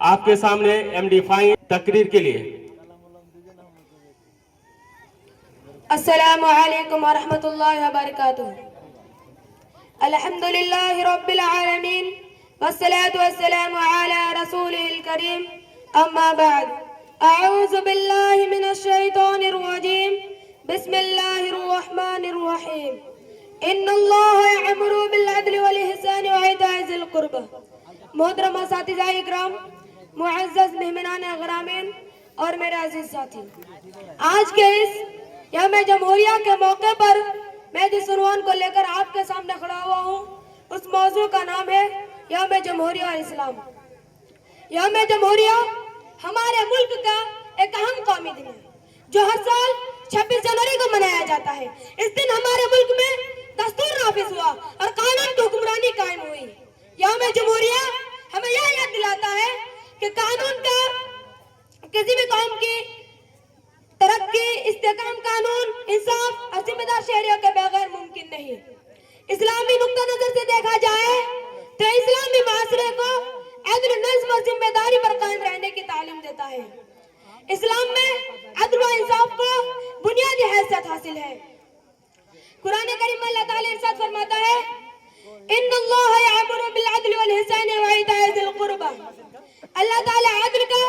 آپ کے سامنے MD فائن تقریر کے لیے۔ السلام علیکم ورحمۃ اللہ وبرکاتہ۔ الحمدللہ رب العالمین والصلاة والسلام علی رسولہ الکریم، اما بعد، اعوذ باللہ من الشیطان الرجیم، بسم اللہ الرحمن الرحیم، ان اللہ یأمر بالعدل والإحسان وإیتاء ذی القربى۔ محترم اساتذہ اکرام، معزز مہمانان غرامین اور میرے عزیز ساتھی، آج کے اس یوم جمہوریہ کے موقع پر میں جس عنوان کو لے کر آپ کے سامنے کھڑا ہوا ہوں، اس موضوع کا نام ہے یوم جمہوریہ اور اسلام۔ یوم جمہوریہ ہمارے ملک کا ایک اہم قومی دن ہے جو ہر سال 26 جنوری کو منایا جاتا ہے۔ اس دن ہمارے ملک میں دستور نافذ ہوا اور قانون کی حکمرانی قائم ہوئی۔ یوم جمہوریہ ہمیں یہ یاد دلاتا ہے کہ قانون کا کسی بھی قوم کی ترقی، استحکام، قانون، انصاف اور ذمہ دار شہریوں کے بغیر ممکن نہیں۔ اسلامی نقطہ نظر سے دیکھا جائے تو اسلامی معاشرے کو عدل، نظم اور ذمہ داری پر قائم رہنے کی تعلیم دیتا ہے۔ اسلام میں عدل و انصاف کو بنیادی حیثیت حاصل ہے۔ قرآن کریم میں اللہ تعالیٰ ارشاد فرماتا ہے، ان اللہ یأمر بالعدل والإحسان وإیتاء ذی القربى۔ اللہ تعالیٰ عدل کا،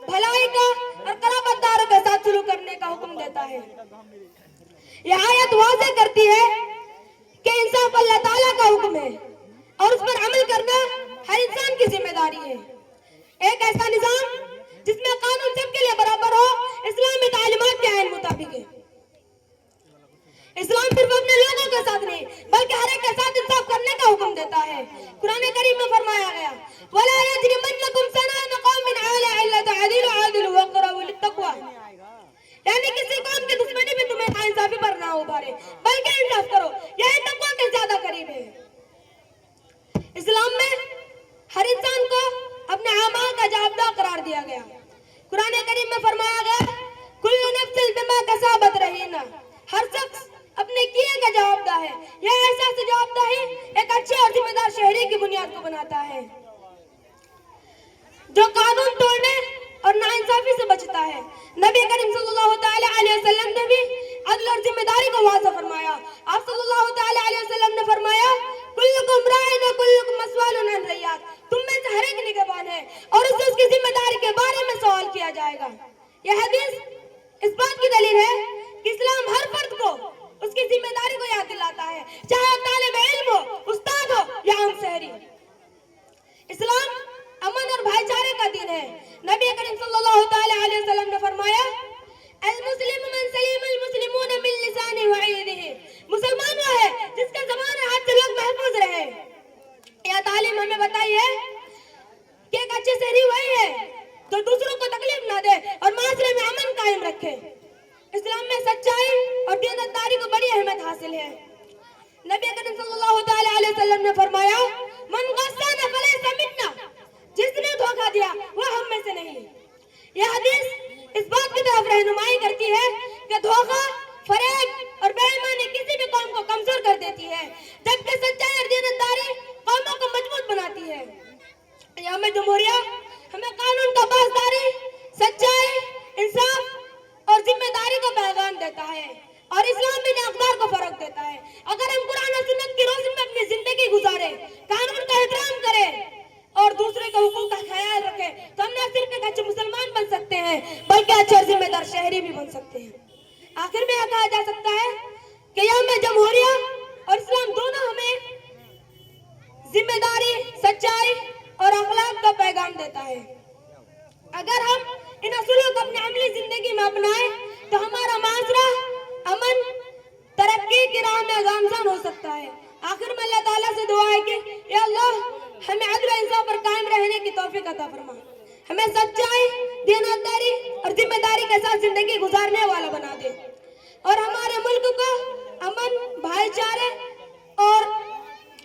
بھلائی کا اور قرابت داروں کے ساتھ سلوک کرنے کا حکم دیتا ہے۔ یہ آیت واضح کرتی ہے کہ انصاف اللہ تعالیٰ کا حکم ہے اور اس پر عمل کرنا ہر انسان کی ذمہ داری ہے۔ ایک ایسا نظام جس میں قانون سب کے لیے برابر ہو، اسلامی تعلیمات کے عین مطابق ہے۔ اسلام صرف اپنے لوگوں کے ساتھ نہیں بلکہ ہر ایک کے ساتھ انصاف کرنے کا حکم دیتا ہے۔ قرآن کریم میں فرمایا گیا، وَلَا يَجْرِمَنَّكُمْ شَنَآنُ قَوْمٍ عَلَىٰ أَلَّا تَعْدِلُوا اعْدِلُوا وَاقْرَبُوا لِلتَّقْوَىٰ۔ یعنی کسی قوم کی دشمنی بھی تمہیں ناانصافی پر نہ ابھارے بلکہ انصاف کرو، یہ تقویٰ کے زیادہ قریب ہے۔ اسلام میں ہر انسان کو اپنے اعمال کا جوابدہ قرار دیا گیا۔ قرآن کریم میں فرمایا گیا، کل نفس بما کسبت رہینہ، ہر شخص اپنے کیے کا جوابدہ ہے۔ یہ احساس جوابدہی ایک اچھے اور ذمہ دار شہری کی بنیاد کو بناتا ہے جو قانون توڑنے اور ناانصافی سے بچتا ہے۔ نبی کریم صلی اللہ تعالی علیہ وسلم نے بھی عدل اور ذمہ داری کو واضح فرمایا۔ آپ صلی اللہ تعالی علیہ وسلم نے فرمایا، کلکم راعٍ وکلکم مسئول عن رعیتہ، تم میں سے ہر ایک نگہبان ہے اور اس سے اس کی ذمہ داری کے بارے میں سوال کیا جائے گا۔ یہ حدیث اس بات کی دلیل ہے کہ اسلام ہر فرد کو اس کی ذمہ داری کو یاد دلاتا ہے، چاہے طالب علم ہو، استاد ہو یا عام شہری۔ اسلام امن اور بھائی چارے کا دین ہے۔ نبی کریم صلی اللہ تعالی علیہ وسلم نے فرمایا، المسلم من سلم المسلمون من لسانہ ویدہ، مسلمان وہ ہے جس کے زبان اور ہاتھ سے لوگ محفوظ رہے۔ یہ تعلیم ہمیں بتائی ہے کہ ایک اچھے شہری وہی ہے جو دوسروں کو تکلیف نہ دے اور معاشرے میں امن قائم رکھے۔ اسلام میں سچائی اور دیانتداری کو بڑی اہمیت حاصل ہے۔ نبی کریم صلی اللہ تعالی علیہ وسلم نے فرمایا، من غشنا فلیس منا، جس نے دھوکہ دیا وہ ہم میں سے نہیں۔ یہ حدیث اس بات کی طرف رہنمائی کرتی ہے کہ دھوکہ، فریب اور بے ایمانی کسی بھی قوم کو کمزور کر دیتی ہے، جبکہ سچائی اور دیانتداری قوموں کو مضبوط بناتی ہے۔ یوم جمہوریہ ہمیں قانون کا پاسداری، سچائی، انصاف اور ذمہ داری کا پیغام دیتا ہے اور اسلامی اقدار کو فروغ دیتا ہے۔ اگر ہم قرآن و سنت کی روشنی میں اپنی زندگی گزارے، قانون کا احترام کریں اور دوسرے کے حقوق کا خیال رکھیں تو ہم نہ صرف ایک اچھے مسلمان بن سکتے ہیں بلکہ اچھے اور ذمہ دار شہری بھی بن سکتے ہیں۔ آخر میں یہ کہا جا سکتا ہے کہ یوم جمہوریہ اور اسلام دونوں ہمیں ذمہ داری، سچائی اور اخلاق کا پیغام دیتا ہے۔ اگر ہم ان اصولوں کو اپنی عملی زندگی میں اپنائیں تو ہمارا معاشرہ امن، ترقی کی راہ میں گامزن ہو سکتا ہے۔ آخر میں اللہ تعالیٰ سے دعا ہے کہ یا اللہ ہمیں عدل و انصاف پر قائم رہنے کی توفیق عطا فرما، ہمیں سچائی، دیانتداری اور ذمہ داری کے ساتھ زندگی گزارنے والا بنا دے اور ہمارے ملک کو امن، بھائی چارے اور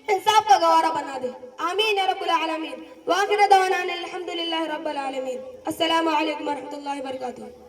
انصاف کا گوارا بنا دے۔ آمین یا رب العالمین۔ وآخر دعوانا الحمدللہ رب العالمین۔ السلام علیکم ورحمۃ اللہ وبرکاتہ۔